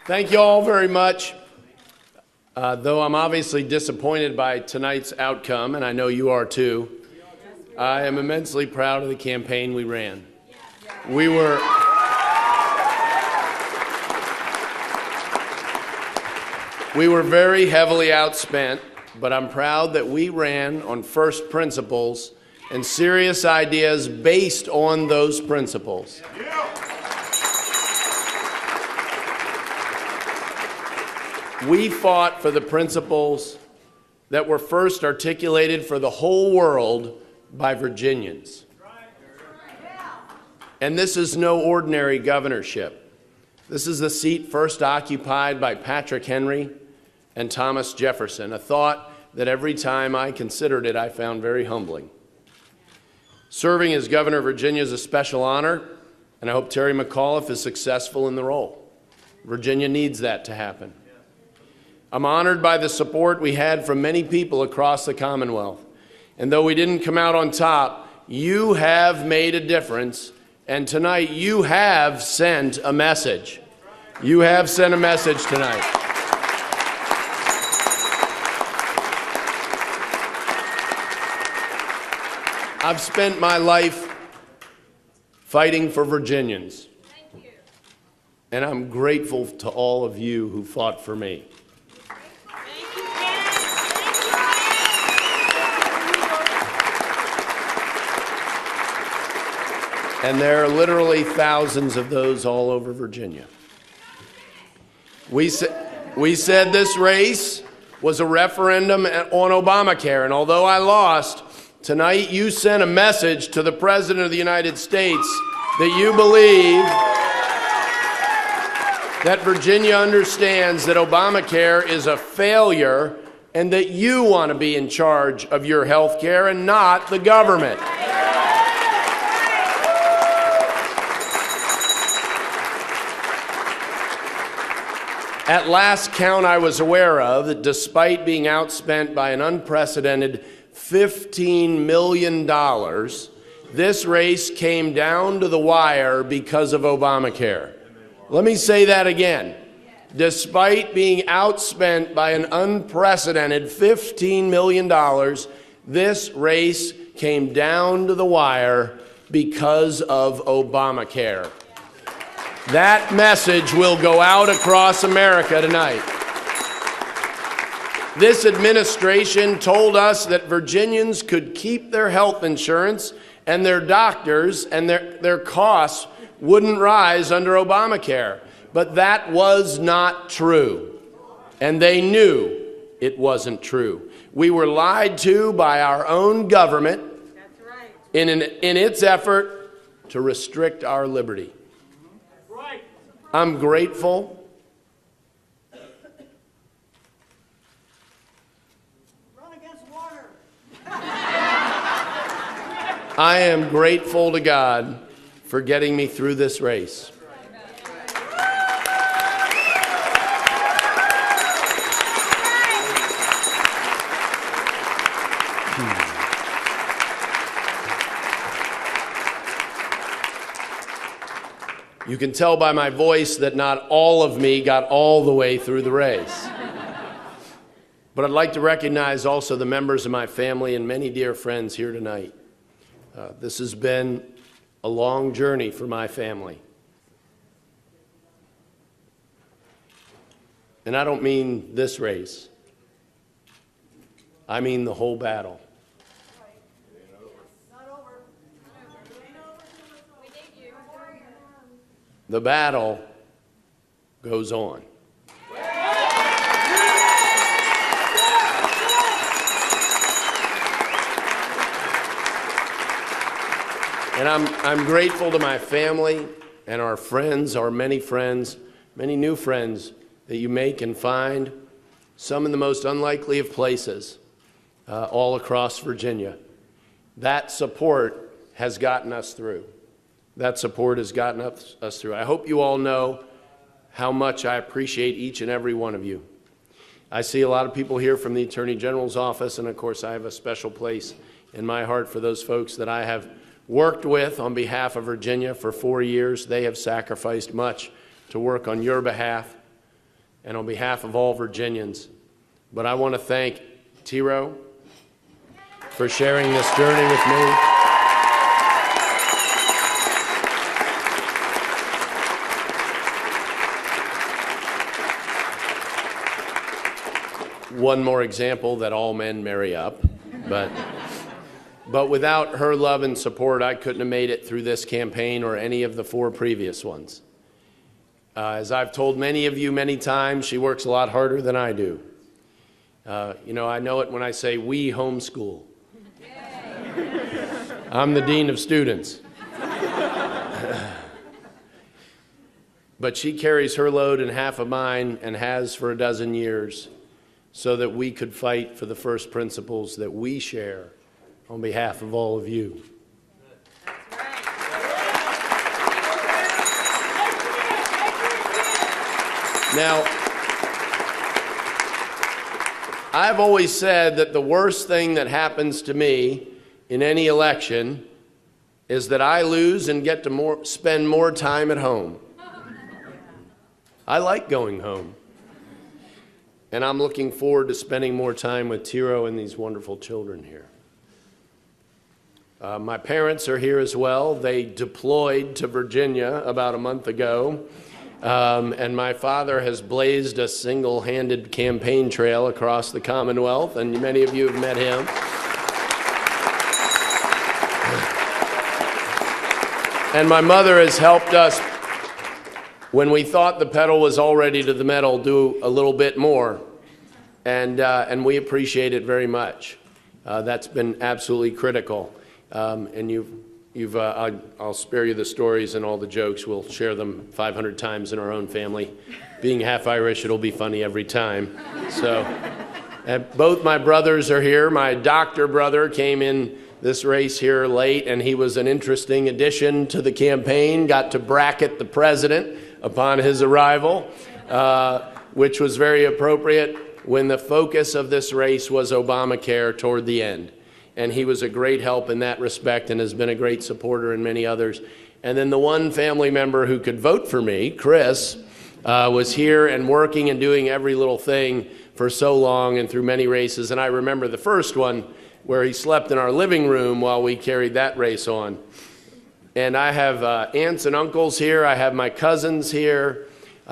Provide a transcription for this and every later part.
Thank you all very much. Though I'm obviously disappointed by tonight's outcome, and I know you are too, I am immensely proud of the campaign we ran. We were very heavily outspent, but I'm proud that we ran on first principles and serious ideas based on those principles. We fought for the principles that were first articulated for the whole world by Virginians. And this is no ordinary governorship. This is the seat first occupied by Patrick Henry and Thomas Jefferson, a thought that every time I considered it, I found very humbling. Serving as governor of Virginia is a special honor, and I hope Terry McAuliffe is successful in the role. Virginia needs that to happen. I'm honored by the support we had from many people across the Commonwealth. And though we didn't come out on top, you have made a difference, and tonight you have sent a message. You have sent a message tonight. I've spent my life fighting for Virginians. Thank you. And I'm grateful to all of you who fought for me. And there are literally thousands of those all over Virginia. We said this race was a referendum on Obamacare, and although I lost, tonight you sent a message to the President of the United States that you believe that Virginia understands that Obamacare is a failure and that you want to be in charge of your health care and not the government. At last count I was aware of, that despite being outspent by an unprecedented $15 million, this race came down to the wire because of Obamacare. Let me say that again. Despite being outspent by an unprecedented $15 million, this race came down to the wire because of Obamacare. That message will go out across America tonight. This administration told us that Virginians could keep their health insurance and their doctors and their costs wouldn't rise under Obamacare. But that was not true. And they knew it wasn't true. We were lied to by our own government in its effort to restrict our liberty. I'm grateful. Run against water. I am grateful to God for getting me through this race. You can tell by my voice that not all of me got all the way through the race. But I'd like to recognize also the members of my family and many dear friends here tonight. This has been a long journey for my family. And I don't mean this race. I mean the whole battle. The battle goes on. And I'm grateful to my family and our friends, our many friends, many new friends that you make and find, some in the most unlikely of places, all across Virginia. That support has gotten us through. That support has gotten us through. I hope you all know how much I appreciate each and every one of you. I see a lot of people here from the Attorney General's office, and of course I have a special place in my heart for those folks that I have worked with on behalf of Virginia for 4 years. They have sacrificed much to work on your behalf. and on behalf of all Virginians. But I want to thank Tiro for sharing this journey with me. One more example that all men marry up, but without her love and support, I couldn't have made it through this campaign or any of the 4 previous ones. As I've told many of you many times, she works a lot harder than I do. You know, I know it when I say we homeschool. I'm the dean of students. But she carries her load and half of mine, and has for a dozen years, so that we could fight for the first principles that we share on behalf of all of you. Now, I've always said that the worst thing that happens to me in any election is that I lose and get to spend more time at home. I like going home. And I'm looking forward to spending more time with Tiro and these wonderful children here. My parents are here as well. They deployed to Virginia about a month ago. And my father has blazed a single-handed campaign trail across the Commonwealth, and many of you have met him. And my mother has helped us, when we thought the pedal was already to the metal, do a little bit more. And we appreciate it very much. That's been absolutely critical. And I'll spare you the stories and all the jokes. We'll share them 500 times in our own family. Being half Irish, it'll be funny every time. So, both my brothers are here. My doctor brother came in this race here late, and he was an interesting addition to the campaign. Got to bracket the president upon his arrival, which was very appropriate when the focus of this race was Obamacare toward the end. And he was a great help in that respect and has been a great supporter in many others. And then the one family member who could vote for me, Chris, was here and working and doing every little thing for so long and through many races. And I remember the first one where he slept in our living room while we carried that race on. And I have aunts and uncles here. I have my cousins here.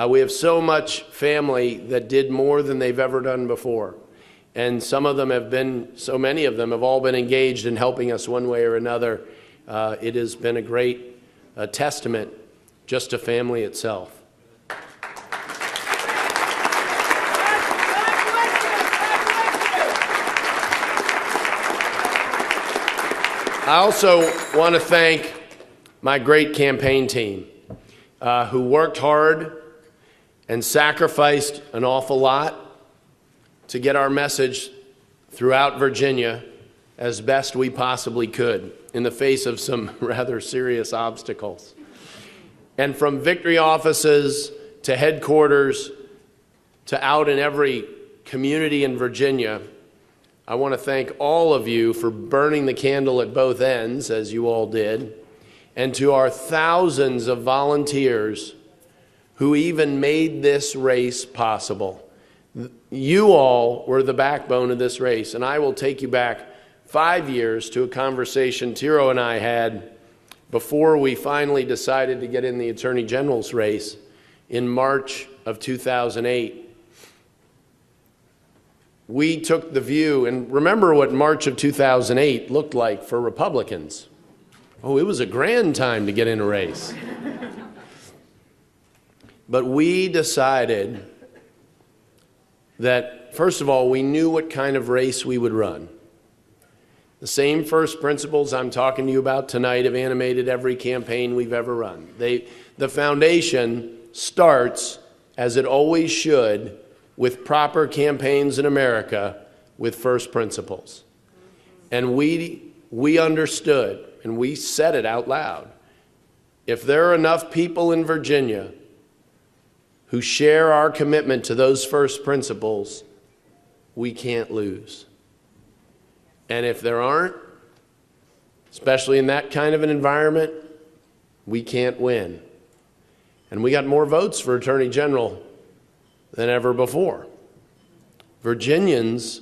We have so much family that did more than they've ever done before. And some of them have been, so many of them have all been engaged in helping us one way or another. It has been a great testament just to family itself. I also want to thank my great campaign team who worked hard and sacrificed an awful lot to get our message throughout Virginia as best we possibly could in the face of some rather serious obstacles. And from victory offices to headquarters to out in every community in Virginia, I want to thank all of you for burning the candle at both ends, as you all did, and to our thousands of volunteers who even made this race possible. You all were the backbone of this race, and I will take you back 5 years to a conversation Tiro and I had before we finally decided to get in the Attorney General's race in March of 2008. We took the view, and remember what March of 2008 looked like for Republicans. Oh, it was a grand time to get in a race. But we decided that, first of all, we knew what kind of race we would run. The same first principles I'm talking to you about tonight have animated every campaign we've ever run. The foundation starts, as it always should, with proper campaigns in America, with first principles. And we understood, and we said it out loud, if there are enough people in Virginia who share our commitment to those first principles, we can't lose. And if there aren't, especially in that kind of an environment, we can't win. And we got more votes for Attorney General than ever before. Virginians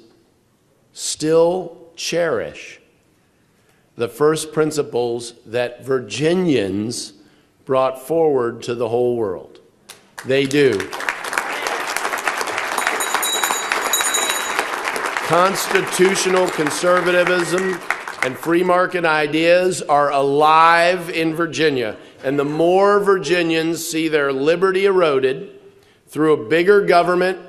still cherish the first principles that Virginians brought forward to the whole world. They do. Constitutional conservatism and free market ideas are alive in Virginia. And the more Virginians see their liberty eroded through a bigger government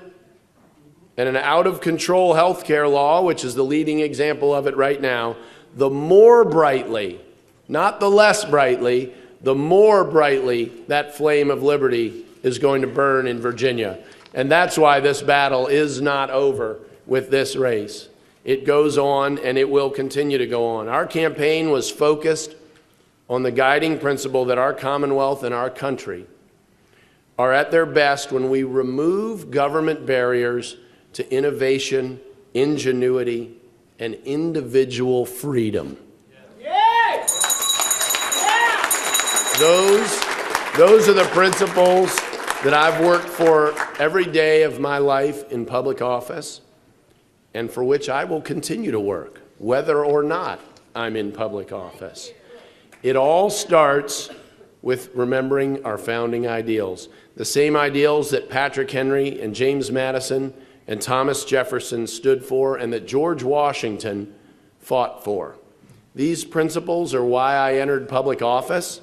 and an out-of-control health care law, which is the leading example of it right now, the more brightly, not the less brightly, the more brightly that flame of liberty is going to burn in Virginia. And that's why this battle is not over with this race. It goes on, and it will continue to go on. Our campaign was focused on the guiding principle that our Commonwealth and our country are at their best when we remove government barriers to innovation, ingenuity, and individual freedom. Those are the principles that I've worked for every day of my life in public office, and for which I will continue to work, whether or not I'm in public office. It all starts with remembering our founding ideals, the same ideals that Patrick Henry and James Madison and Thomas Jefferson stood for and that George Washington fought for. These principles are why I entered public office,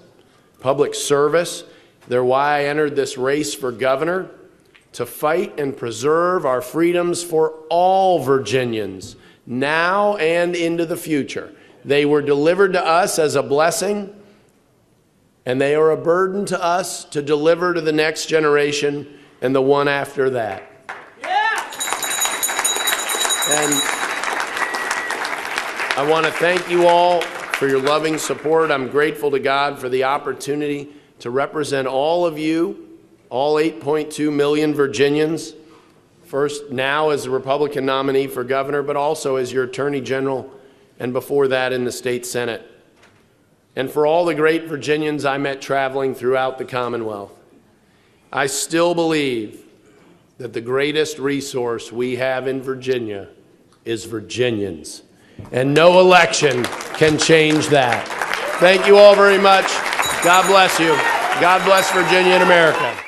public service. They're why I entered this race for governor, to fight and preserve our freedoms for all Virginians, now and into the future. They were delivered to us as a blessing, and they are a burden to us to deliver to the next generation and the one after that. And I want to thank you all for your loving support. I'm grateful to God for the opportunity to represent all of you, all 8.2 million Virginians, first now as a Republican nominee for governor, but also as your Attorney General, and before that in the state Senate. And for all the great Virginians I met traveling throughout the Commonwealth. I still believe that the greatest resource we have in Virginia is Virginians. And no election can change that. Thank you all very much. God bless you. God bless Virginia and America.